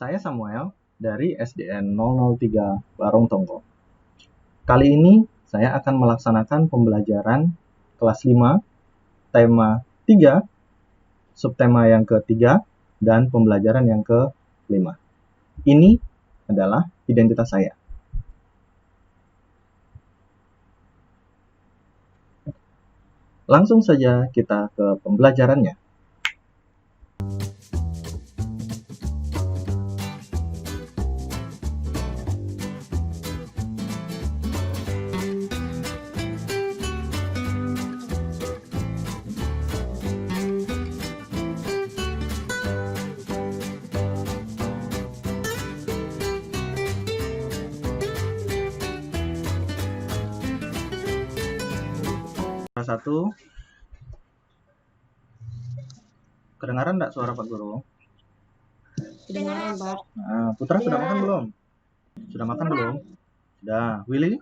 Saya Samuel dari SDN 003 Barong Tongko. Kali ini saya akan melaksanakan pembelajaran kelas 5, tema 3, subtema yang ketiga, dan pembelajaran yang ke-5. Ini adalah identitas saya. Langsung saja kita ke pembelajarannya. Satu, kedengaran enggak suara Pak Guru? Kedengaran, Pak. Nah, Putra sudah makan belum? Sudah makan belum? Sudah. Willy?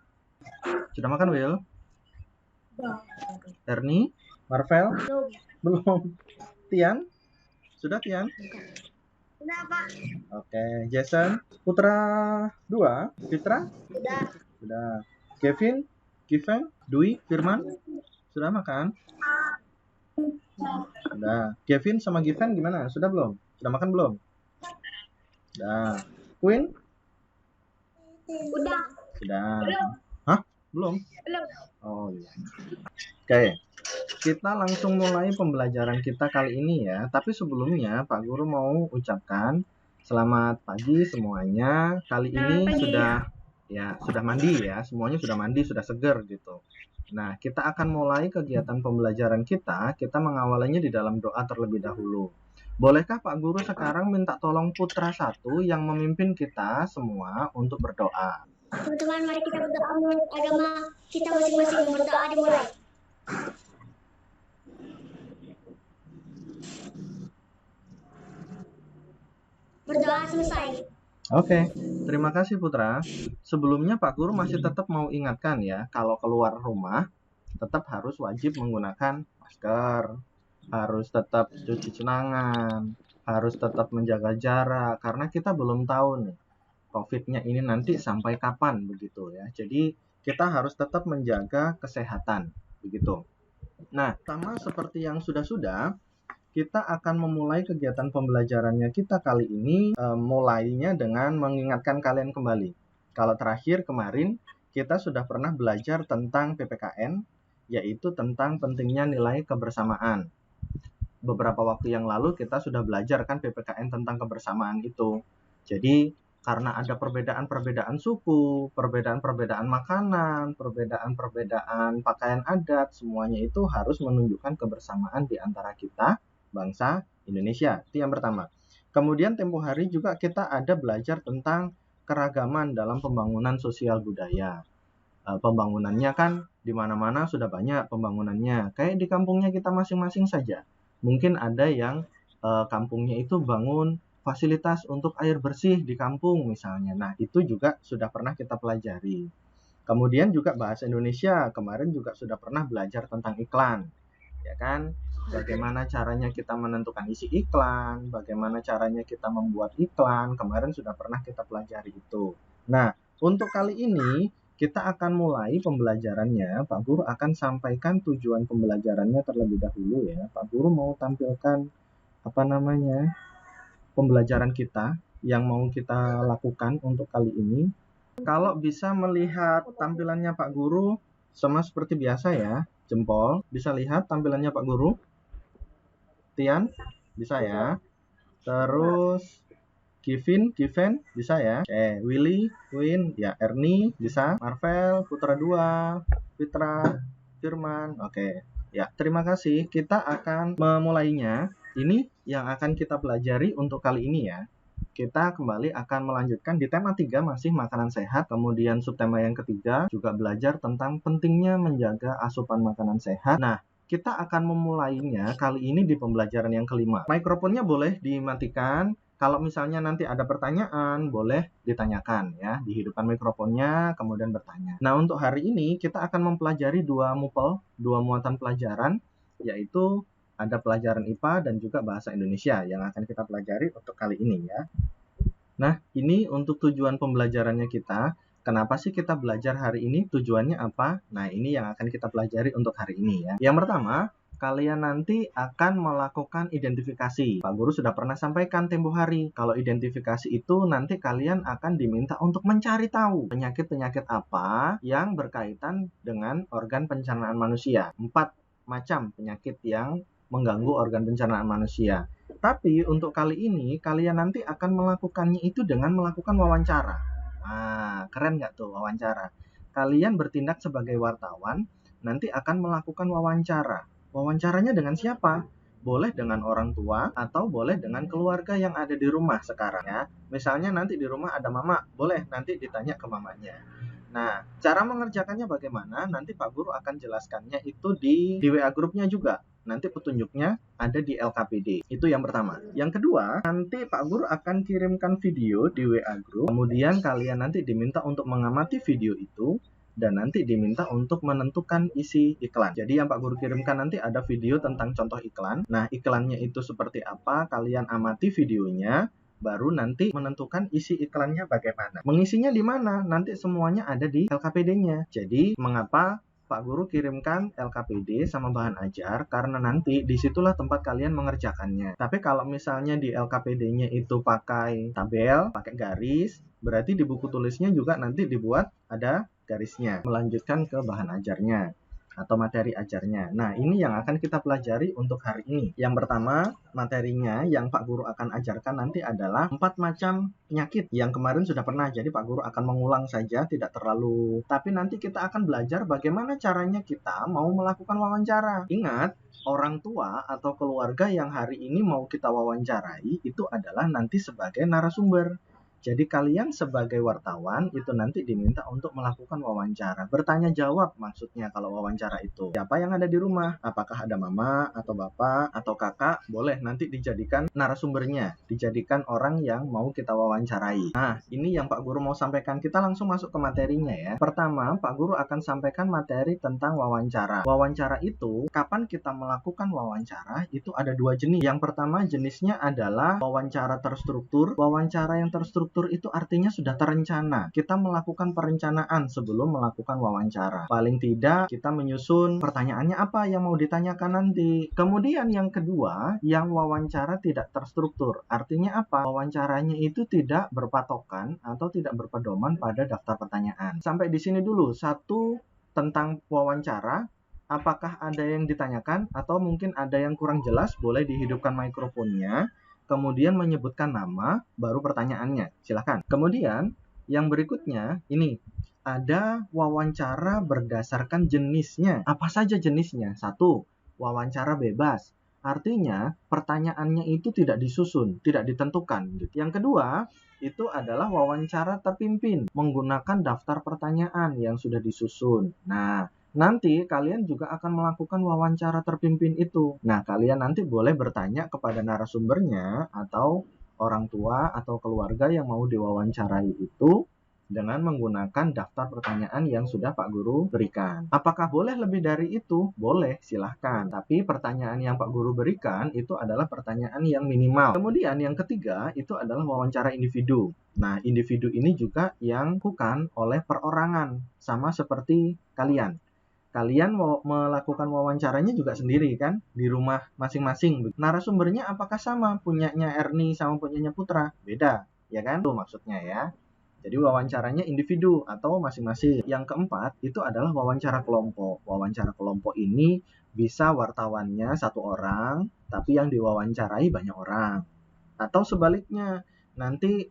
Sudah makan, Will? Ernie? Marvel? Belum. Tian? Sudah, Tian? Sudah, Pak. Oke. Jason? Putra 2? Fitra? Sudah. Kevin? Kiven? Dwi? Firman? Sudah makan? Sudah. Kevin sama Given gimana? Sudah belum? Sudah makan belum? Sudah. Queen? Udah. Sudah. Belum. Hah? Belum? Belum. Oh iya. Oke. Kita langsung mulai pembelajaran kita kali ini ya. Tapi sebelumnya Pak Guru mau ucapkan selamat pagi semuanya. Kali ini sudah mandi ya. Semuanya sudah mandi, sudah seger gitu. Nah, kita akan mulai kegiatan pembelajaran kita. Kita mengawalinya di dalam doa terlebih dahulu. Bolehkah Pak Guru sekarang minta tolong Putra 1 yang memimpin kita semua untuk berdoa? Teman-teman, mari kita berdoa menurut agama kita masing-masing. Berdoa dimulai. Berdoa selesai. Oke, terima kasih Putra. Sebelumnya Pak Guru masih tetap mau ingatkan ya, kalau keluar rumah tetap harus wajib menggunakan masker, harus tetap cuci tangan, harus tetap menjaga jarak, karena kita belum tahu nih COVID-nya ini nanti sampai kapan begitu ya. Jadi kita harus tetap menjaga kesehatan begitu. Nah, sama seperti yang sudah-sudah, kita akan memulai kegiatan pembelajarannya kita kali ini mulainya dengan mengingatkan kalian kembali. Kalau terakhir kemarin kita sudah pernah belajar tentang PPKN, yaitu tentang pentingnya nilai kebersamaan. Beberapa waktu yang lalu kita sudah belajar kan PPKN tentang kebersamaan itu. Jadi karena ada perbedaan-perbedaan suku, perbedaan-perbedaan makanan, perbedaan-perbedaan pakaian adat, semuanya itu harus menunjukkan kebersamaan di antara kita, bangsa Indonesia. Itu yang pertama. Kemudian tempo hari juga kita ada belajar tentang keragaman dalam pembangunan sosial budaya. Pembangunannya kan di mana-mana sudah banyak pembangunannya. Kayak di kampungnya kita masing-masing saja. Mungkin ada yang kampungnya itu bangun fasilitas untuk air bersih di kampung misalnya. Nah, itu juga sudah pernah kita pelajari. Kemudian juga bahasa Indonesia, kemarin juga sudah pernah belajar tentang iklan. Ya kan? Bagaimana caranya kita menentukan isi iklan, bagaimana caranya kita membuat iklan, kemarin sudah pernah kita pelajari itu. Nah, untuk kali ini kita akan mulai pembelajarannya. Pak Guru akan sampaikan tujuan pembelajarannya terlebih dahulu ya. Pak Guru mau tampilkan pembelajaran kita yang mau kita lakukan untuk kali ini. Kalau bisa melihat tampilannya Pak Guru, sama seperti biasa ya, jempol. Bisa lihat tampilannya Pak Guru? Tian, bisa ya. Terus Given, bisa ya. Oke, Willy, Win, ya. Ernie, bisa. Marvel, Putra 2, Fitra, Firman. Oke, ya. Terima kasih. Kita akan memulainya. Ini yang akan kita pelajari untuk kali ini ya. Kita kembali akan melanjutkan di tema 3 masih makanan sehat. Kemudian subtema yang ketiga juga belajar tentang pentingnya menjaga asupan makanan sehat. Nah, kita akan memulainya kali ini di pembelajaran yang kelima. Mikrofonnya boleh dimatikan. Kalau misalnya nanti ada pertanyaan, boleh ditanyakan ya. Dihidupkan mikrofonnya, kemudian bertanya. Nah, untuk hari ini kita akan mempelajari dua muatan pelajaran, yaitu ada pelajaran IPA dan juga bahasa Indonesia yang akan kita pelajari untuk kali ini ya. Nah, ini untuk tujuan pembelajarannya kita. Kenapa sih kita belajar hari ini? Tujuannya apa? Nah, ini yang akan kita pelajari untuk hari ini ya. Yang pertama, kalian nanti akan melakukan identifikasi. Pak Guru sudah pernah sampaikan tempo hari. Kalau identifikasi itu nanti kalian akan diminta untuk mencari tahu penyakit-penyakit apa yang berkaitan dengan organ pencernaan manusia. 4 macam penyakit yang mengganggu organ pencernaan manusia. Tapi untuk kali ini, kalian nanti akan melakukannya itu dengan melakukan wawancara. Nah, keren nggak tuh wawancara? Kalian bertindak sebagai wartawan, nanti akan melakukan wawancara. Wawancaranya dengan siapa? Boleh dengan orang tua atau boleh dengan keluarga yang ada di rumah sekarang ya. Misalnya nanti di rumah ada mama, boleh nanti ditanya ke mamanya. Nah, cara mengerjakannya bagaimana? Nanti Pak Guru akan jelaskannya itu di WA grupnya juga. Nanti petunjuknya ada di LKPD. Itu yang pertama. Yang kedua, nanti Pak Guru akan kirimkan video di WA group. Kemudian kalian nanti diminta untuk mengamati video itu dan nanti diminta untuk menentukan isi iklan. Jadi yang Pak Guru kirimkan nanti ada video tentang contoh iklan. Nah, iklannya itu seperti apa? Kalian amati videonya. Baru nanti menentukan isi iklannya bagaimana. Mengisinya di mana? Nanti semuanya ada di LKPD-nya. Jadi, mengapa Pak Guru kirimkan LKPD sama bahan ajar? Karena nanti disitulah tempat kalian mengerjakannya. Tapi kalau misalnya di LKPD-nya itu pakai tabel, pakai garis, berarti di buku tulisnya juga nanti dibuat ada garisnya. Melanjutkan ke bahan ajarnya atau materi ajarnya. Nah, ini yang akan kita pelajari untuk hari ini. Yang pertama, materinya yang Pak Guru akan ajarkan nanti adalah 4 macam penyakit yang kemarin sudah pernah. Jadi Pak Guru akan mengulang saja, tidak terlalu. Tapi nanti kita akan belajar bagaimana caranya kita mau melakukan wawancara. Ingat, orang tua atau keluarga yang hari ini mau kita wawancarai itu adalah nanti sebagai narasumber. Jadi kalian sebagai wartawan itu nanti diminta untuk melakukan wawancara. Bertanya jawab maksudnya kalau wawancara itu. Siapa yang ada di rumah? Apakah ada mama atau bapak atau kakak? Boleh nanti dijadikan narasumbernya. Dijadikan orang yang mau kita wawancarai. Nah, ini yang Pak Guru mau sampaikan. Kita langsung masuk ke materinya ya. Pertama, Pak Guru akan sampaikan materi tentang wawancara. Wawancara itu, kapan kita melakukan wawancara? Itu ada 2 jenis. Yang pertama jenisnya adalah wawancara terstruktur. Wawancara yang terstruktur itu artinya sudah terencana. Kita melakukan perencanaan sebelum melakukan wawancara. Paling tidak kita menyusun pertanyaannya apa yang mau ditanyakan nanti. Kemudian yang kedua, yang wawancara tidak terstruktur. Artinya apa? Wawancaranya itu tidak berpatokan atau tidak berpedoman pada daftar pertanyaan. Sampai di sini dulu. Satu, tentang wawancara. Apakah ada yang ditanyakan atau mungkin ada yang kurang jelas? Boleh dihidupkan mikrofonnya. Kemudian menyebutkan nama, baru pertanyaannya. Silakan. Kemudian, yang berikutnya, ini. Ada wawancara berdasarkan jenisnya. Apa saja jenisnya? 1. Wawancara bebas. Artinya, pertanyaannya itu tidak disusun, tidak ditentukan. Yang kedua, itu adalah wawancara terpimpin. Menggunakan daftar pertanyaan yang sudah disusun. Nah, nanti kalian juga akan melakukan wawancara terpimpin itu. Nah, kalian nanti boleh bertanya kepada narasumbernya atau orang tua atau keluarga yang mau diwawancarai itu dengan menggunakan daftar pertanyaan yang sudah Pak Guru berikan. Apakah boleh lebih dari itu? Boleh, silahkan. Tapi pertanyaan yang Pak Guru berikan itu adalah pertanyaan yang minimal. Kemudian yang ketiga itu adalah wawancara individu. Nah, individu ini juga yang bukan oleh perorangan, sama seperti kalian. Kalian mau melakukan wawancaranya juga sendiri kan, di rumah masing-masing. Narasumbernya apakah sama? Punyanya Erni sama punyanya Putra? Beda, ya kan? Itu maksudnya ya. Jadi wawancaranya individu atau masing-masing. Yang keempat itu adalah wawancara kelompok. Wawancara kelompok ini bisa wartawannya 1 orang, tapi yang diwawancarai banyak orang. Atau sebaliknya, nanti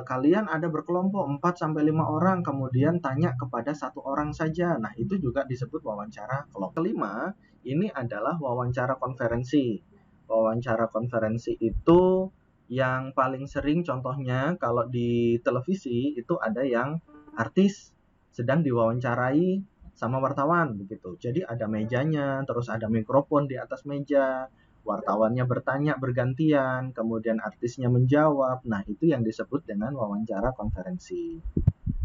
kalian ada berkelompok 4-5 orang, kemudian tanya kepada 1 orang saja. Nah, itu juga disebut wawancara kelompok. Kelima, ini adalah wawancara konferensi. Wawancara konferensi itu yang paling sering contohnya kalau di televisi itu ada yang artis sedang diwawancarai sama wartawan begitu. Jadi ada mejanya, terus ada mikrofon di atas meja. Wartawannya bertanya bergantian, kemudian artisnya menjawab. Nah, itu yang disebut dengan wawancara konferensi.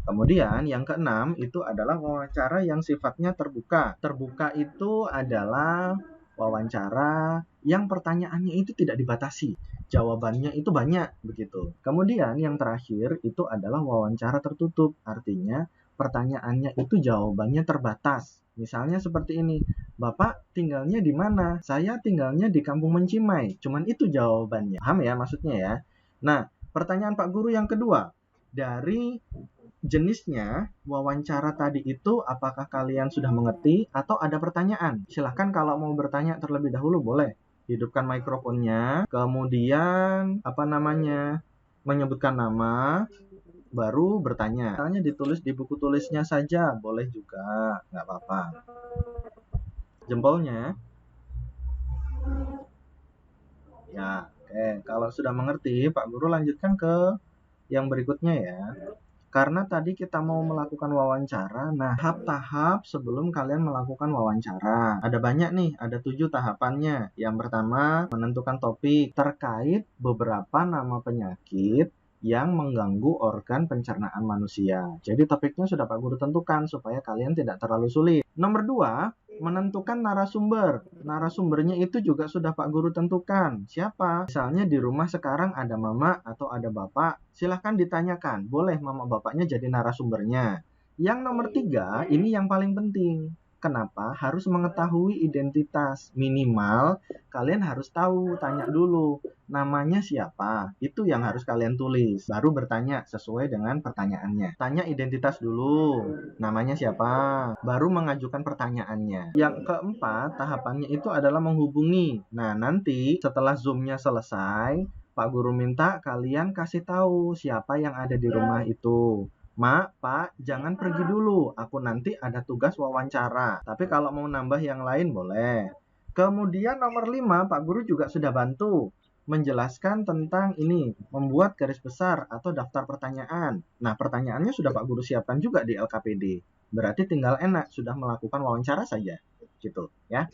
Kemudian yang keenam itu adalah wawancara yang sifatnya terbuka. Terbuka itu adalah wawancara yang pertanyaannya itu tidak dibatasi. jawabannya itu banyak begitu. Kemudian yang terakhir itu adalah wawancara tertutup. Artinya pertanyaannya itu jawabannya terbatas. Misalnya seperti ini, Bapak tinggalnya di mana? Saya tinggalnya di Kampung Mencimai. Cuman itu jawabannya. Paham ya maksudnya ya? Nah, pertanyaan Pak Guru yang kedua. Dari jenisnya wawancara tadi itu apakah kalian sudah mengerti atau ada pertanyaan? Silahkan kalau mau bertanya terlebih dahulu boleh. Hidupkan mikrofonnya, kemudian menyebutkan nama, baru bertanya. Misalnya ditulis di buku tulisnya saja, boleh juga, nggak apa-apa. Jempolnya. Ya, oke. Kalau sudah mengerti, Pak Guru lanjutkan ke yang berikutnya ya. Karena tadi kita mau melakukan wawancara, nah tahap-tahap sebelum kalian melakukan wawancara. Ada banyak nih, ada 7 tahapannya. Yang pertama, menentukan topik terkait beberapa nama penyakit yang mengganggu organ pencernaan manusia. Jadi topiknya sudah Pak Guru tentukan supaya kalian tidak terlalu sulit. Nomor 2, menentukan narasumber. Narasumbernya itu juga sudah Pak Guru tentukan. Siapa? Misalnya di rumah sekarang ada mama atau ada bapak. Silahkan ditanyakan. Boleh mama bapaknya jadi narasumbernya. Yang nomor 3, ini yang paling penting. Kenapa? Harus mengetahui identitas. Minimal kalian harus tahu, tanya dulu. Namanya siapa? Itu yang harus kalian tulis. Baru bertanya sesuai dengan pertanyaannya. Tanya identitas dulu. Namanya siapa? Baru mengajukan pertanyaannya. Yang keempat, tahapannya itu adalah menghubungi. Nah, nanti setelah Zoom-nya selesai, Pak Guru minta kalian kasih tahu siapa yang ada di rumah itu. Mak, Pak, jangan pergi dulu. Aku nanti ada tugas wawancara. Tapi kalau mau nambah yang lain boleh. Kemudian nomor 5, Pak Guru juga sudah bantu menjelaskan tentang ini, membuat garis besar atau daftar pertanyaan. Nah, pertanyaannya sudah Pak Guru siapkan juga di LKPD. Berarti tinggal enak, sudah melakukan wawancara saja. Gitu ya.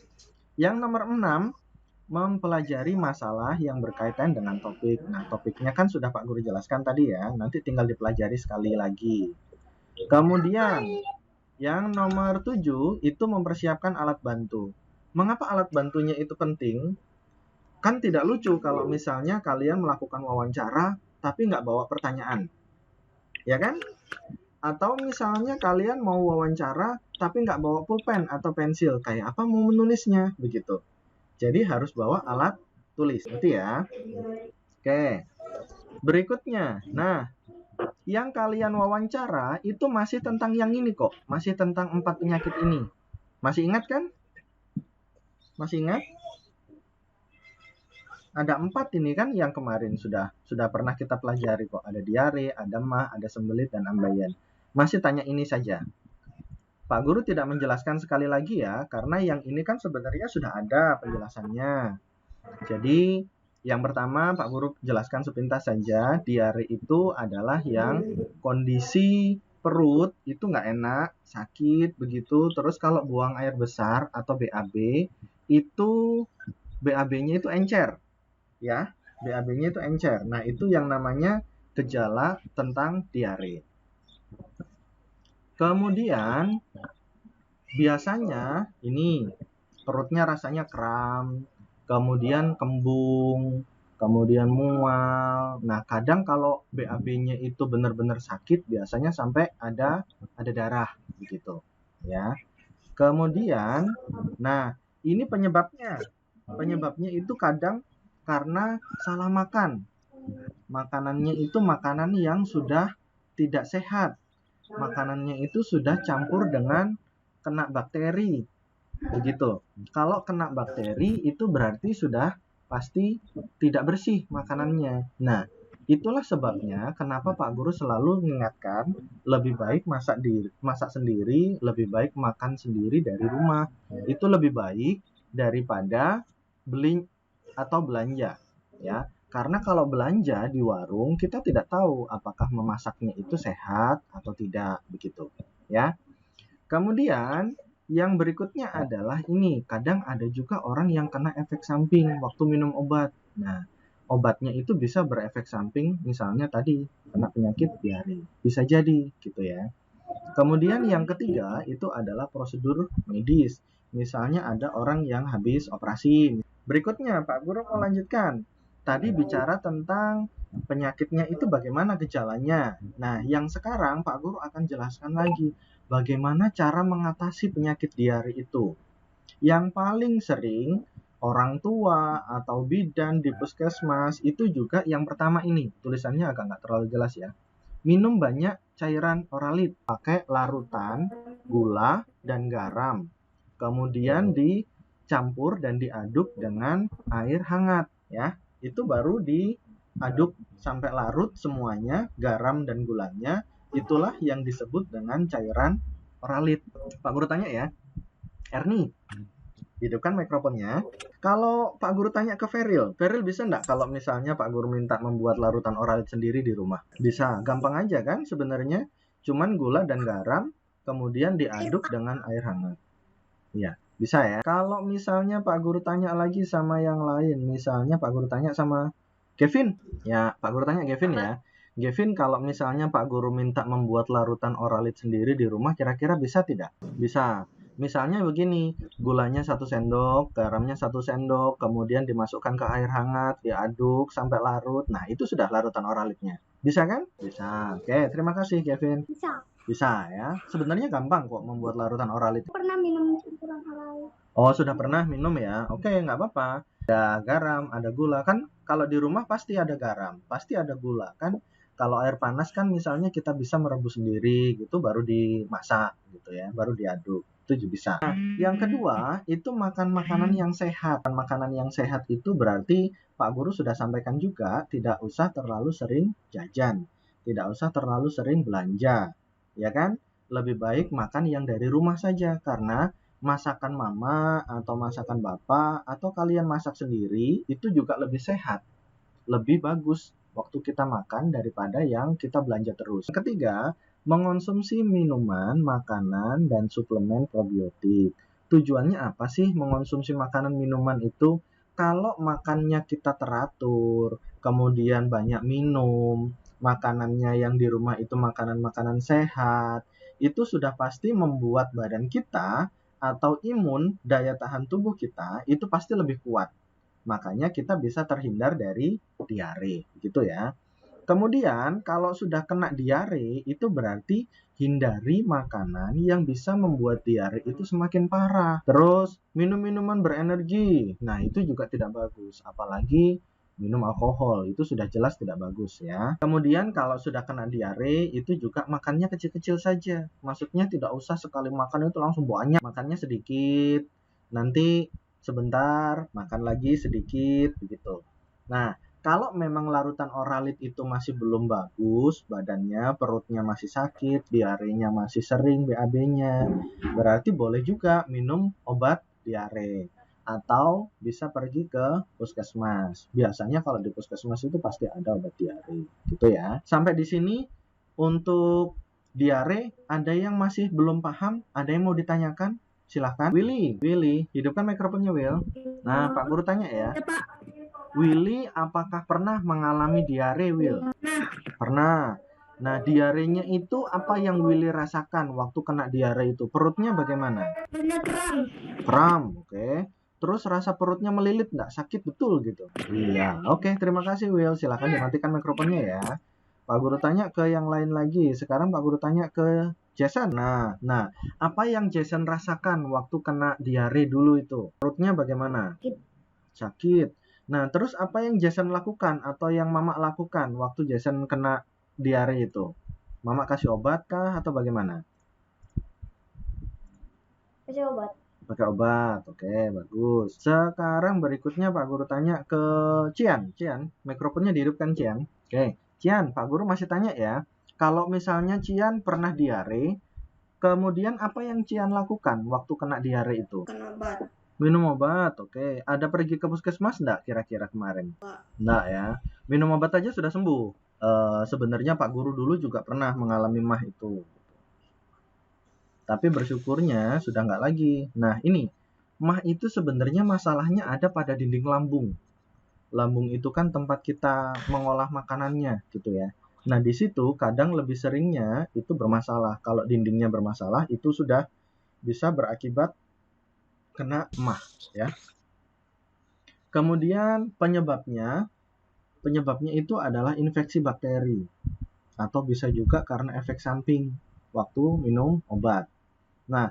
Yang nomor 6, mempelajari masalah yang berkaitan dengan topik. Nah, topiknya kan sudah Pak Guru jelaskan tadi ya, nanti tinggal dipelajari sekali lagi. Kemudian, yang nomor 7 itu mempersiapkan alat bantu. Mengapa alat bantunya itu penting? Kan tidak lucu kalau misalnya kalian melakukan wawancara tapi nggak bawa pertanyaan. Ya kan? Atau misalnya kalian mau wawancara tapi nggak bawa pulpen atau pensil. Kayak apa mau menulisnya? Begitu. Jadi harus bawa alat tulis, gitu ya. Oke. Berikutnya. Nah, yang kalian wawancara itu masih tentang yang ini kok. Masih tentang 4 penyakit ini. Masih ingat kan? Masih ingat? Ada 4 ini kan yang kemarin sudah pernah kita pelajari kok. Ada diare, ada mah, ada sembelit, dan ambeien. Masih tanya ini saja. Pak Guru tidak menjelaskan sekali lagi ya, karena yang ini kan sebenarnya sudah ada penjelasannya. Jadi, yang pertama Pak Guru jelaskan sepintas saja, diare itu adalah yang kondisi perut itu nggak enak, sakit, begitu. Terus kalau buang air besar atau BAB, itu BAB-nya itu encer. Ya, BAB-nya itu encer. Nah, itu yang namanya gejala tentang diare. Kemudian biasanya ini perutnya rasanya kram, kemudian kembung, kemudian mual. Nah, kadang kalau BAB-nya itu benar-benar sakit, biasanya sampai ada darah begitu, ya. Kemudian, nah, ini penyebabnya. Penyebabnya itu kadang karena salah makan. Makanannya itu makanan yang sudah tidak sehat. Makanannya itu sudah campur dengan kena bakteri. Begitu. Kalau kena bakteri itu berarti sudah pasti tidak bersih makanannya. Nah, itulah sebabnya kenapa Pak Guru selalu mengingatkan lebih baik masak sendiri, lebih baik makan sendiri dari rumah. Itu lebih baik daripada beli atau belanja, ya. Karena kalau belanja di warung, kita tidak tahu apakah memasaknya itu sehat atau tidak, begitu. Ya. Kemudian, yang berikutnya adalah ini. Kadang ada juga orang yang kena efek samping waktu minum obat. Nah, obatnya itu bisa berefek samping, misalnya tadi, kena penyakit diare. Bisa jadi, gitu ya. Kemudian yang ketiga, itu adalah prosedur medis. Misalnya ada orang yang habis operasi. Berikutnya, Pak Guru mau lanjutkan. Tadi bicara tentang penyakitnya itu bagaimana gejalanya. Nah, yang sekarang Pak Guru akan jelaskan lagi bagaimana cara mengatasi penyakit diare itu. Yang paling sering orang tua atau bidan di puskesmas itu juga yang pertama ini, tulisannya agak nggak terlalu jelas ya. Minum banyak cairan oralit, pakai larutan gula dan garam. Kemudian dicampur dan diaduk dengan air hangat ya. Itu baru diaduk sampai larut semuanya, garam dan gulanya. Itulah yang disebut dengan cairan oralit. Pak Guru tanya ya, Erni, hidupkan mikrofonnya. Kalau Pak Guru tanya ke Feril bisa nggak kalau misalnya Pak Guru minta membuat larutan oralit sendiri di rumah? Bisa, gampang aja kan sebenarnya. Cuman gula dan garam, kemudian diaduk dengan air hangat. Iya, bisa ya. Kalau misalnya Pak Guru tanya lagi sama yang lain, misalnya Pak Guru tanya sama Kevin, ya Pak Guru tanya Kevin ya. Kevin, kalau misalnya Pak Guru minta membuat larutan oralit sendiri di rumah, kira-kira bisa tidak? Bisa. Misalnya begini, gulanya 1 sendok, garamnya 1 sendok, kemudian dimasukkan ke air hangat, diaduk sampai larut. Nah, itu sudah larutan oralitnya. Bisa kan? Bisa. Oke, terima kasih Kevin. Bisa. Bisa ya. Sebenarnya gampang kok membuat larutan oralit. Pernah minum campuran oralit. Oh, sudah pernah minum ya? Oke, nggak apa-apa. Ada garam, ada gula. Kan kalau di rumah pasti ada garam, pasti ada gula. Kan kalau air panas kan misalnya kita bisa merebus sendiri gitu, baru dimasak gitu ya, baru diaduk. Itu juga bisa. Nah, yang kedua, itu makan makanan yang sehat. Makanan yang sehat itu berarti Pak Guru sudah sampaikan juga, tidak usah terlalu sering jajan. Tidak usah terlalu sering belanja. Ya kan? Lebih baik makan yang dari rumah saja, karena masakan mama atau masakan bapak atau kalian masak sendiri itu juga lebih sehat, lebih bagus waktu kita makan daripada yang kita belanja terus. Ketiga, mengonsumsi minuman, makanan, dan suplemen probiotik. Tujuannya apa sih mengonsumsi makanan minuman itu? Kalau makannya kita teratur, kemudian banyak minum, makanannya yang di rumah itu makanan-makanan sehat, itu sudah pasti membuat badan kita atau imun, daya tahan tubuh kita itu pasti lebih kuat. Makanya kita bisa terhindar dari diare, gitu ya. Kemudian kalau sudah kena diare itu berarti hindari makanan yang bisa membuat diare itu semakin parah. Terus minum minuman berenergi. Nah, itu juga tidak bagus, apalagi minum alkohol. Itu sudah jelas tidak bagus ya. Kemudian kalau sudah kena diare itu juga makannya kecil-kecil saja. Maksudnya tidak usah sekali makan itu langsung banyak. Makannya sedikit. Nanti sebentar makan lagi sedikit begitu. Nah, kalau memang larutan oralit itu masih belum bagus, badannya, perutnya masih sakit, diarenya masih sering BAB-nya, berarti boleh juga minum obat diare. Atau bisa pergi ke puskesmas. Biasanya kalau di puskesmas itu pasti ada obat diare. Gitu ya. Sampai di sini untuk diare, ada yang masih belum paham? Ada yang mau ditanyakan? Silahkan. Willy, hidupkan mikrofonnya, Will. Nah, Pak Guru tanya ya. Ya, Pak. Willy, apakah pernah mengalami diare, Will? Pernah. Nah, diarenya itu apa yang Willy rasakan waktu kena diare itu? Perutnya bagaimana? Benar kram. Kram, oke. Terus rasa perutnya melilit nggak? Sakit betul gitu? Iya, oke. Terima kasih, Will. Silahkan dimatikan mikrofonnya ya. Pak Guru tanya ke yang lain lagi. Sekarang Pak Guru tanya ke Jason. Nah, apa yang Jason rasakan waktu kena diare dulu itu? Perutnya bagaimana? Sakit. Nah, terus apa yang Jason lakukan atau yang Mama lakukan waktu Jason kena diare itu? Mama kasih obat kah atau bagaimana? Kasih obat. Pakai obat. Oke, bagus. Sekarang berikutnya Pak Guru tanya ke Cian. Cian, mikrofonnya dihidupkan Cian. Oke, Cian, Pak Guru masih tanya ya. Kalau misalnya Cian pernah diare, kemudian apa yang Cian lakukan waktu kena diare itu? Makan obat. Minum obat, oke. Ada pergi ke puskesmas enggak kira-kira kemarin? Enggak ya. Minum obat aja sudah sembuh. Sebenarnya Pak Guru dulu juga pernah mengalami MAH itu. Tapi bersyukurnya sudah enggak lagi. Nah, ini. MAH itu sebenarnya masalahnya ada pada dinding lambung. Lambung itu kan tempat kita mengolah makanannya gitu ya. Nah, di situ kadang lebih seringnya itu bermasalah. Kalau dindingnya bermasalah, itu sudah bisa berakibat kena MAH ya. Kemudian penyebabnya Penyebabnya itu adalah infeksi bakteri atau bisa juga karena efek samping waktu minum obat. Nah,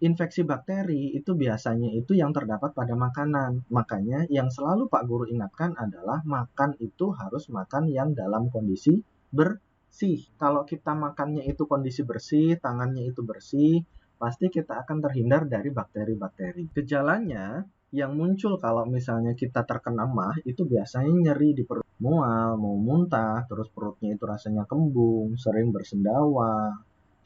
infeksi bakteri itu biasanya itu yang terdapat pada makanan. Makanya yang selalu Pak Guru ingatkan adalah makan itu harus makan yang dalam kondisi bersih. Kalau kita makannya itu kondisi bersih, tangannya itu bersih, pasti kita akan terhindar dari bakteri-bakteri. Gejalanya yang muncul kalau misalnya kita terkena MAH itu biasanya nyeri di perut, mual, mau muntah, terus perutnya itu rasanya kembung, sering bersendawa,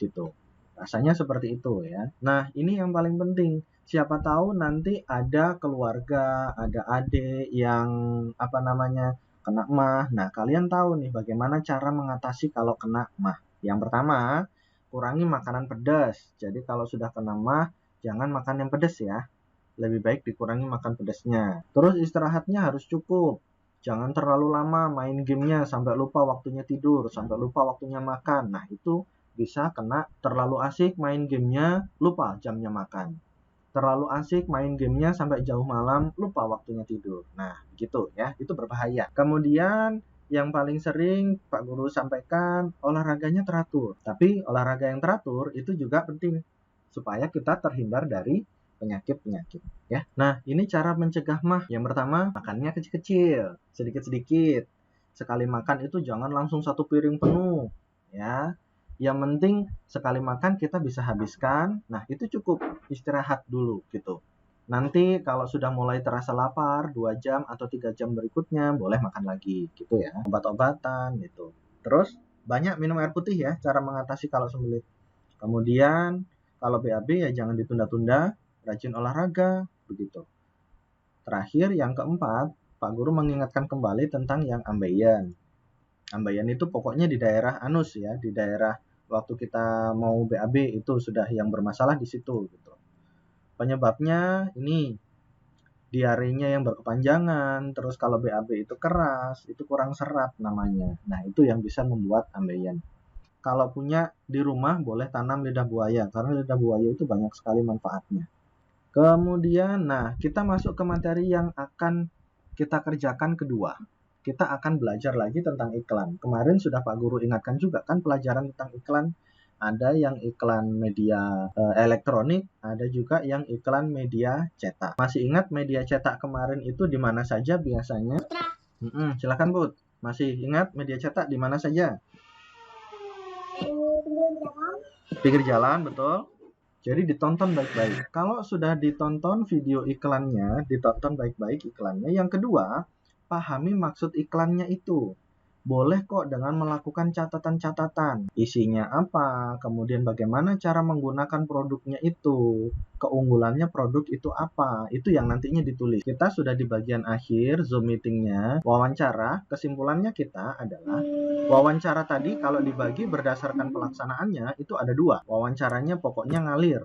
gitu. Rasanya seperti itu ya. Nah, ini yang paling penting. Siapa tahu nanti ada keluarga, ada adik yang kena MAH. Nah, kalian tahu nih bagaimana cara mengatasi kalau kena MAH. Yang pertama, kurangi makanan pedas. Jadi kalau sudah kena MAH, jangan makan yang pedas ya. Lebih baik dikurangi makan pedasnya. Terus istirahatnya harus cukup. Jangan terlalu lama main gamenya sampai lupa waktunya tidur, sampai lupa waktunya makan. Nah, itu bisa kena terlalu asik main gamenya, lupa jamnya makan. Terlalu asik main gamenya sampai jauh malam, lupa waktunya tidur. Nah, gitu ya, itu berbahaya. Kemudian yang paling sering Pak Guru sampaikan, olahraganya teratur. Tapi olahraga yang teratur itu juga penting supaya kita terhindar dari penyakit-penyakit ya. Nah, ini cara mencegah MAH. Yang pertama, makannya kecil-kecil, sedikit-sedikit. Sekali makan itu jangan langsung satu piring penuh ya. Yang penting sekali makan kita bisa habiskan. Nah, itu cukup istirahat dulu gitu. Nanti kalau sudah mulai terasa lapar 2 jam atau 3 jam berikutnya boleh makan lagi gitu ya. Obat-obatan gitu. Terus banyak minum air putih ya, cara mengatasi kalau sembelit. Kemudian kalau BAB ya jangan ditunda-tunda, rajin olahraga begitu. Terakhir yang keempat, Pak Guru mengingatkan kembali tentang yang ambeien. Ambeien itu pokoknya di daerah anus ya, di daerah waktu kita mau BAB itu sudah yang bermasalah di situ gitu. Penyebabnya ini diarenya yang berkepanjangan, terus kalau BAB itu keras, itu kurang serat namanya. Nah, itu yang bisa membuat ambeien. Kalau punya di rumah boleh tanam lidah buaya karena lidah buaya itu banyak sekali manfaatnya. Kemudian, nah kita masuk ke materi yang akan kita kerjakan kedua. Kita akan belajar lagi tentang iklan. Kemarin sudah Pak Guru ingatkan juga kan pelajaran tentang iklan. Ada yang iklan media elektronik, ada juga yang iklan media cetak. Masih ingat media cetak kemarin itu di mana saja biasanya? Silakan Bud. Masih ingat media cetak di mana saja? Pinggir jalan, betul. Jadi ditonton baik-baik. Kalau sudah ditonton video iklannya, ditonton baik-baik iklannya. Yang kedua, pahami maksud iklannya itu. Boleh kok dengan melakukan catatan-catatan. Isinya apa, kemudian bagaimana cara menggunakan produknya itu, keunggulannya produk itu apa, itu yang nantinya ditulis. Kita sudah di bagian akhir Zoom meetingnya, wawancara, kesimpulannya kita adalah, wawancara tadi kalau dibagi berdasarkan pelaksanaannya, itu ada 2. Wawancaranya pokoknya ngalir.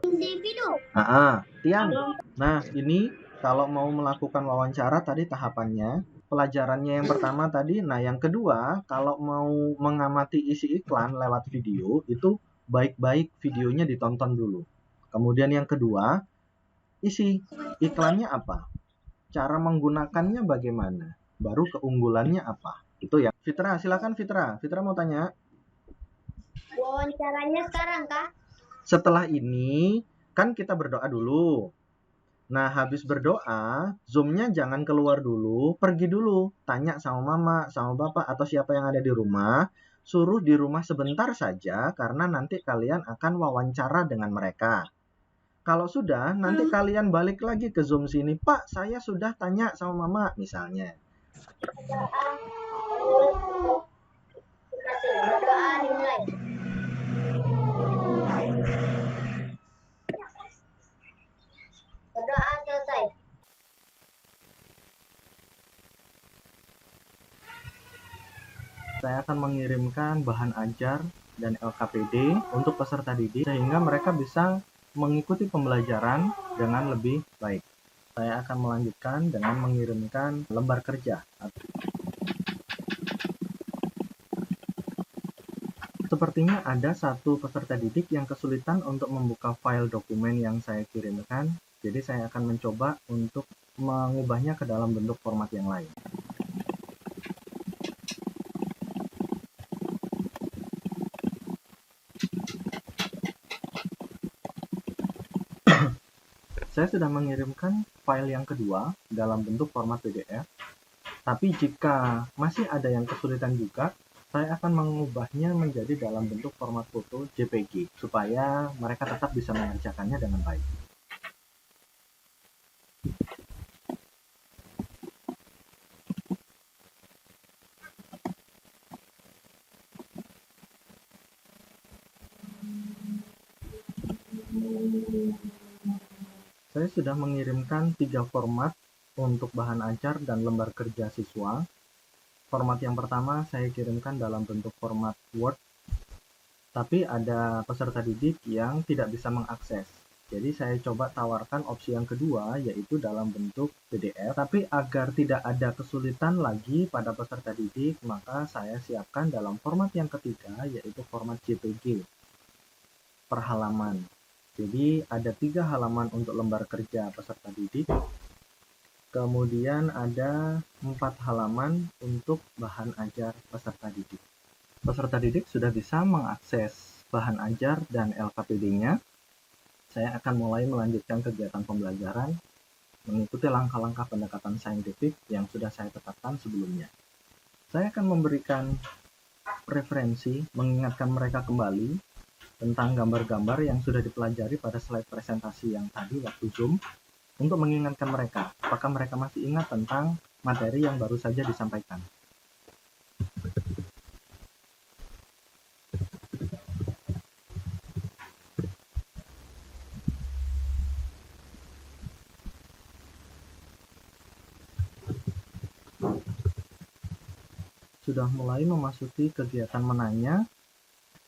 Tian. Nah, ini kalau mau melakukan wawancara tadi tahapannya, pelajarannya yang pertama tadi, nah yang kedua, kalau mau mengamati isi iklan lewat video, itu baik-baik videonya ditonton dulu. Kemudian yang kedua, isi iklannya apa? Cara menggunakannya bagaimana? Baru keunggulannya apa? Itu ya. Fitra, silakan Fitra. Fitra mau tanya. Wawancaranya sekarang kah? Setelah ini, kan kita berdoa dulu. Nah, habis berdoa, Zoom-nya jangan keluar dulu, pergi dulu. Tanya sama mama, sama bapak, atau siapa yang ada di rumah. Suruh di rumah sebentar saja, karena nanti kalian akan wawancara dengan mereka. Kalau sudah, nanti kalian balik lagi ke Zoom sini. Pak, saya sudah tanya sama mama, misalnya. Berdoa dimulai. Berdoa selesai. Saya akan mengirimkan bahan ajar dan LKPD untuk peserta didik sehingga mereka bisa mengikuti pembelajaran dengan lebih baik. Saya akan melanjutkan dengan mengirimkan lembar kerja. Sepertinya ada satu peserta didik yang kesulitan untuk membuka file dokumen yang saya kirimkan. Jadi saya akan mencoba untuk mengubahnya ke dalam bentuk format yang lain. Saya sudah mengirimkan file yang kedua dalam bentuk format PDF, tapi jika masih ada yang kesulitan juga, saya akan mengubahnya menjadi dalam bentuk format foto JPG, supaya mereka tetap bisa mengerjakannya dengan baik. Saya sudah mengirimkan 3 format untuk bahan ajar dan lembar kerja siswa. Format yang pertama saya kirimkan dalam bentuk format Word, tapi ada peserta didik yang tidak bisa mengakses. Jadi saya coba tawarkan opsi yang kedua, yaitu dalam bentuk PDF. Tapi agar tidak ada kesulitan lagi pada peserta didik, maka saya siapkan dalam format yang ketiga, yaitu format JPG per halaman. Jadi ada 3 halaman untuk lembar kerja peserta didik, kemudian ada 4 halaman untuk bahan ajar peserta didik. Peserta didik sudah bisa mengakses bahan ajar dan LKPD-nya. Saya akan mulai melanjutkan kegiatan pembelajaran mengikuti langkah-langkah pendekatan saintifik yang sudah saya tetapkan sebelumnya. Saya akan memberikan referensi, mengingatkan mereka kembali tentang gambar-gambar yang sudah dipelajari pada slide presentasi yang tadi waktu Zoom, untuk mengingatkan mereka apakah mereka masih ingat tentang materi yang baru saja disampaikan. Sudah mulai memasuki kegiatan menanya,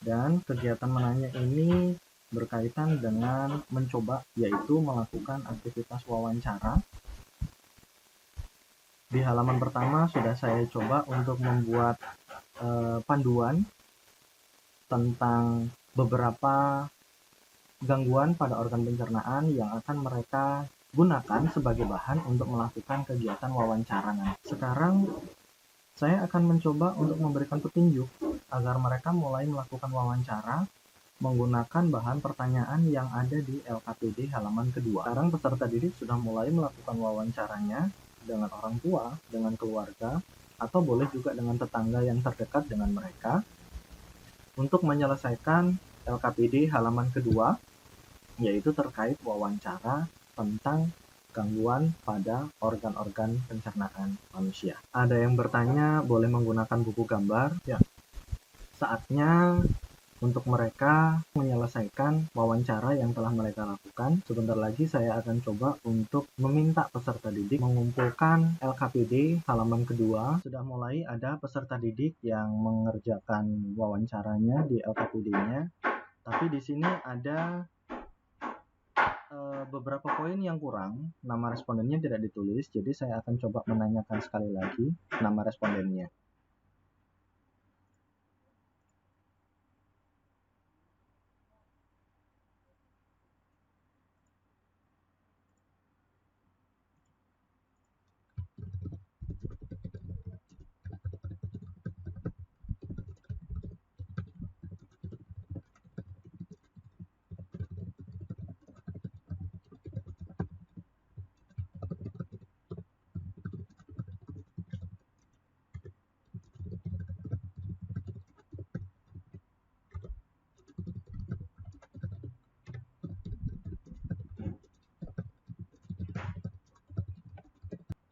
dan kegiatan menanya ini berkaitan dengan mencoba, yaitu melakukan aktivitas wawancara. Di halaman pertama sudah saya coba untuk membuat panduan tentang beberapa gangguan pada organ pencernaan yang akan mereka gunakan sebagai bahan untuk melakukan kegiatan wawancara. Sekarang saya akan mencoba untuk memberikan petunjuk agar mereka mulai melakukan wawancara menggunakan bahan pertanyaan yang ada di LKPD halaman kedua. Sekarang peserta didik sudah mulai melakukan wawancaranya dengan orang tua, dengan keluarga, atau boleh juga dengan tetangga yang terdekat dengan mereka untuk menyelesaikan LKPD halaman kedua, yaitu terkait wawancara tentang gangguan pada organ-organ pencernaan manusia. Ada yang bertanya boleh menggunakan buku gambar? Ya, saatnya untuk mereka menyelesaikan wawancara yang telah mereka lakukan. Sebentar lagi saya akan coba untuk meminta peserta didik mengumpulkan LKPD halaman kedua. Sudah mulai ada peserta didik yang mengerjakan wawancaranya di LKPD-nya, tapi di sini ada beberapa poin yang kurang. Nama respondennya tidak ditulis, jadi saya akan coba menanyakan sekali lagi nama respondennya.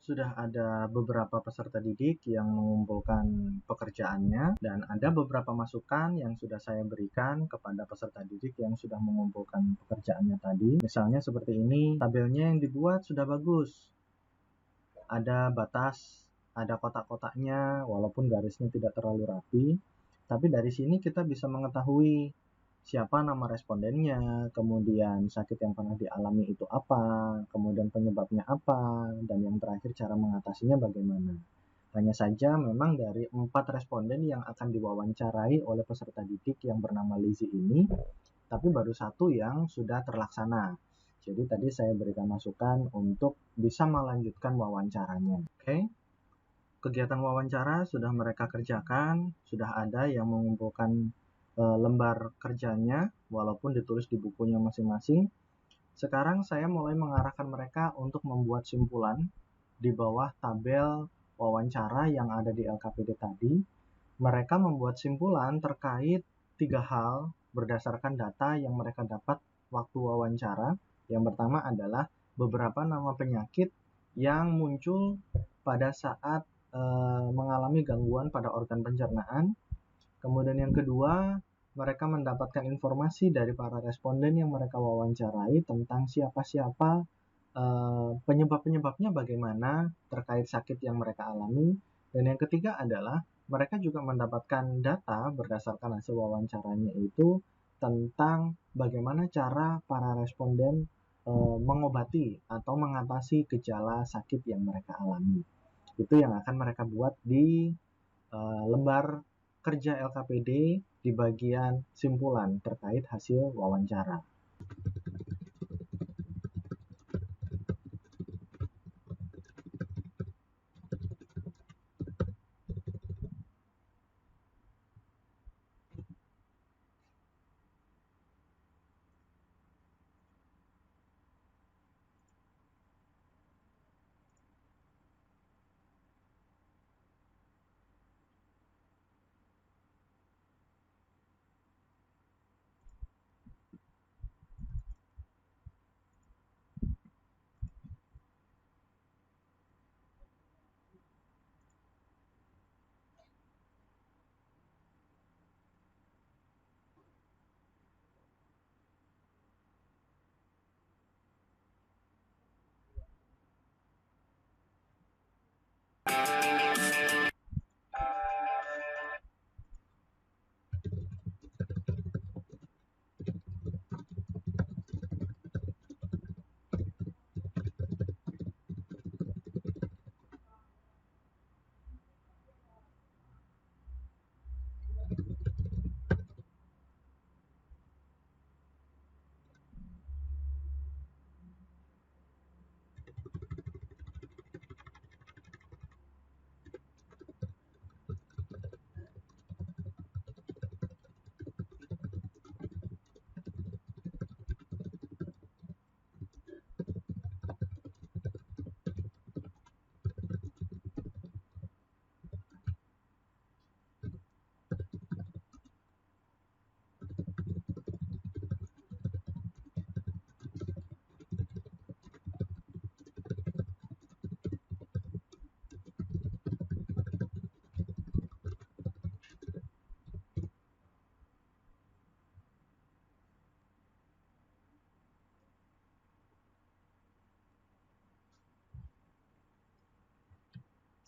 Sudah ada beberapa peserta didik yang mengumpulkan pekerjaannya, dan ada beberapa masukan yang sudah saya berikan kepada peserta didik yang sudah mengumpulkan pekerjaannya tadi. Misalnya seperti ini, tabelnya yang dibuat sudah bagus. Ada batas, ada kotak-kotaknya, walaupun garisnya tidak terlalu rapi, tapi dari sini kita bisa mengetahui siapa nama respondennya, kemudian sakit yang pernah dialami itu apa, kemudian penyebabnya apa, dan yang terakhir cara mengatasinya bagaimana. Hanya saja memang dari 4 responden yang akan diwawancarai oleh peserta didik yang bernama Lizzie ini, tapi baru 1 yang sudah terlaksana. Jadi tadi saya berikan masukan untuk bisa melanjutkan wawancaranya. Oke. Kegiatan wawancara sudah mereka kerjakan, sudah ada yang mengumpulkan lembar kerjanya, walaupun ditulis di bukunya masing-masing. Sekarang saya mulai mengarahkan mereka untuk membuat simpulan di bawah tabel wawancara yang ada di LKPD tadi. Mereka membuat simpulan terkait 3 hal berdasarkan data yang mereka dapat waktu wawancara. Yang pertama adalah beberapa nama penyakit yang muncul pada saat mengalami gangguan pada organ pencernaan. Kemudian yang kedua, mereka mendapatkan informasi dari para responden yang mereka wawancarai tentang siapa-siapa, penyebab-penyebabnya bagaimana terkait sakit yang mereka alami. Dan yang ketiga adalah mereka juga mendapatkan data berdasarkan hasil wawancaranya itu tentang bagaimana cara para responden mengobati atau mengatasi gejala sakit yang mereka alami. Itu yang akan mereka buat di lembar kerja LKPD di bagian simpulan terkait hasil wawancara.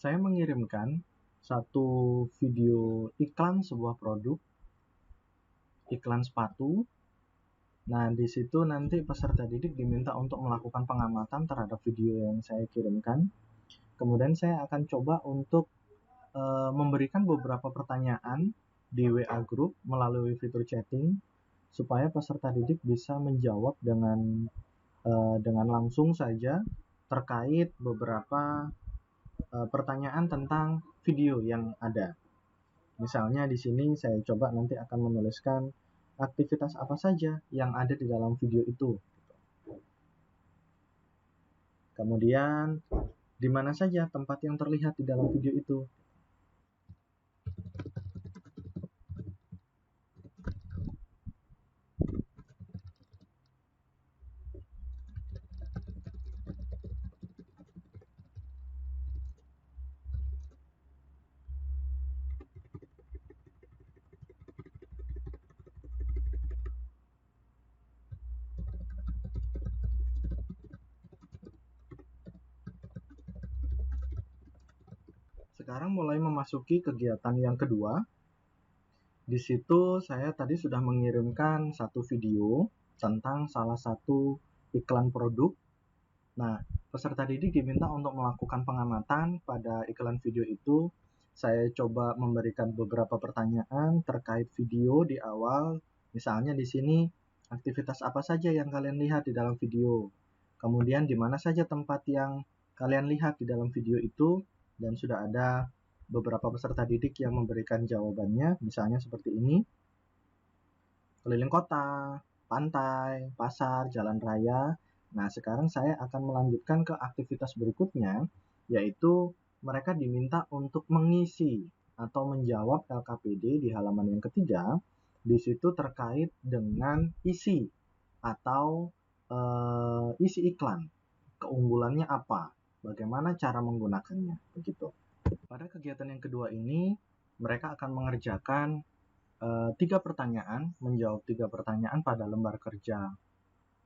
Saya mengirimkan satu video iklan sebuah produk, iklan sepatu. Nah, di situ nanti peserta didik diminta untuk melakukan pengamatan terhadap video yang saya kirimkan. Kemudian saya akan coba untuk memberikan beberapa pertanyaan di WA Group melalui fitur chatting supaya peserta didik bisa menjawab dengan langsung saja terkait beberapa pertanyaan tentang video yang ada. Misalnya di sini saya coba nanti akan menuliskan aktivitas apa saja yang ada di dalam video itu. Kemudian di mana saja tempat yang terlihat di dalam video itu. Sekarang mulai memasuki kegiatan yang kedua. Di situ saya tadi sudah mengirimkan satu video tentang salah satu iklan produk. Nah, peserta didik diminta untuk melakukan pengamatan pada iklan video itu. Saya coba memberikan beberapa pertanyaan terkait video di awal. Misalnya di sini, aktivitas apa saja yang kalian lihat di dalam video. Kemudian di mana saja tempat yang kalian lihat di dalam video itu. Dan sudah ada beberapa peserta didik yang memberikan jawabannya. Misalnya seperti ini. Keliling kota, pantai, pasar, jalan raya. Nah, sekarang saya akan melanjutkan ke aktivitas berikutnya, yaitu mereka diminta untuk mengisi atau menjawab LKPD di halaman yang ketiga. Di situ terkait dengan isi atau isi iklan. Keunggulannya apa? Bagaimana cara menggunakannya? Begitu. Pada kegiatan yang kedua ini, mereka akan mengerjakan 3 pertanyaan, menjawab 3 pertanyaan pada lembar kerja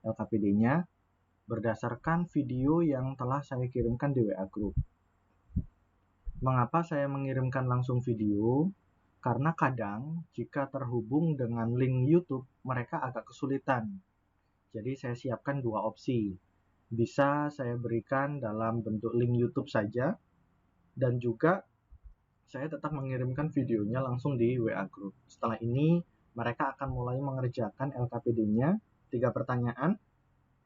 LKPD-nya berdasarkan video yang telah saya kirimkan di WA Group. Mengapa saya mengirimkan langsung video? Karena kadang jika terhubung dengan link YouTube, mereka agak kesulitan. Jadi saya siapkan 2 opsi. Bisa saya berikan dalam bentuk link YouTube saja, dan juga saya tetap mengirimkan videonya langsung di WA Group. Setelah ini, mereka akan mulai mengerjakan LKPD-nya, 3 pertanyaan.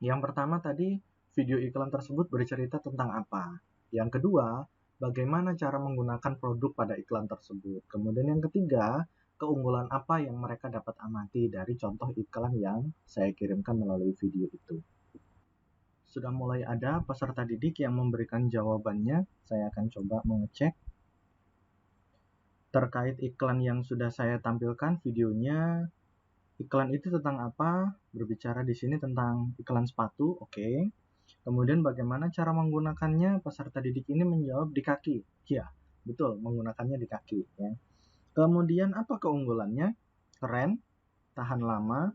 Yang pertama tadi, video iklan tersebut bercerita tentang apa. Yang kedua, bagaimana cara menggunakan produk pada iklan tersebut. Kemudian yang ketiga, keunggulan apa yang mereka dapat amati dari contoh iklan yang saya kirimkan melalui video itu. Sudah mulai ada peserta didik yang memberikan jawabannya. Saya akan coba mengecek. Terkait iklan yang sudah saya tampilkan videonya, iklan itu tentang apa? Berbicara di sini tentang iklan sepatu, oke. Kemudian bagaimana cara menggunakannya? Peserta didik ini menjawab di kaki. Ya, betul, menggunakannya di kaki. Ya. Kemudian apa keunggulannya? Keren, tahan lama,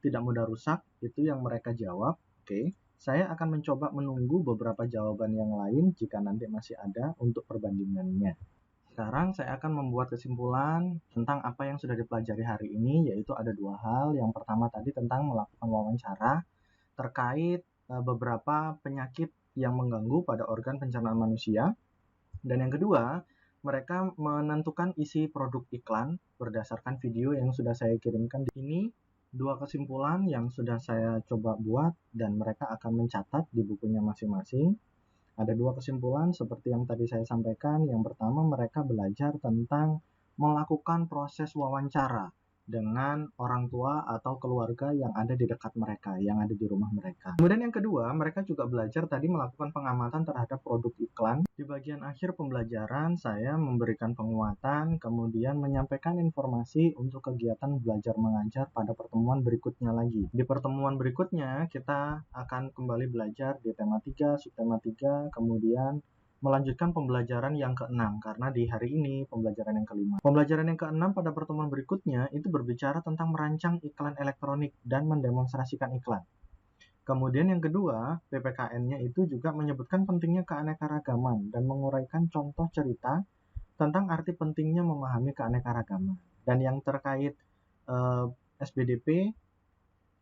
tidak mudah rusak. Itu yang mereka jawab. Oke. Saya akan mencoba menunggu beberapa jawaban yang lain jika nanti masih ada untuk perbandingannya. Sekarang saya akan membuat kesimpulan tentang apa yang sudah dipelajari hari ini, yaitu ada 2 hal. Yang pertama tadi tentang melakukan wawancara terkait beberapa penyakit yang mengganggu pada organ pencernaan manusia. Dan yang kedua, mereka menentukan isi produk iklan berdasarkan video yang sudah saya kirimkan. Ini 2 kesimpulan yang sudah saya coba buat dan mereka akan mencatat di bukunya masing-masing. Ada 2 kesimpulan seperti yang tadi saya sampaikan. Yang pertama, mereka belajar tentang melakukan proses wawancara dengan orang tua atau keluarga yang ada di dekat mereka, yang ada di rumah mereka. Kemudian yang kedua, mereka juga belajar tadi melakukan pengamatan terhadap produk iklan. Di bagian akhir pembelajaran, saya memberikan penguatan, kemudian menyampaikan informasi untuk kegiatan belajar mengajar pada pertemuan berikutnya lagi. Di pertemuan berikutnya, kita akan kembali belajar di tema 3, subtema 3, kemudian melanjutkan pembelajaran yang ke-6, karena di hari ini pembelajaran yang ke-5. Pembelajaran yang ke-6 pada pertemuan berikutnya itu berbicara tentang merancang iklan elektronik dan mendemonstrasikan iklan. Kemudian yang kedua, PPKN-nya itu juga menyebutkan pentingnya keanekaragaman dan menguraikan contoh cerita tentang arti pentingnya memahami keanekaragaman. Dan yang terkait SBDP,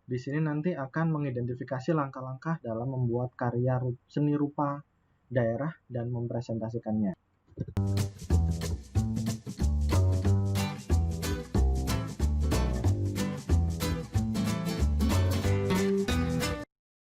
di sini nanti akan mengidentifikasi langkah-langkah dalam membuat karya seni rupa daerah dan mempresentasikannya.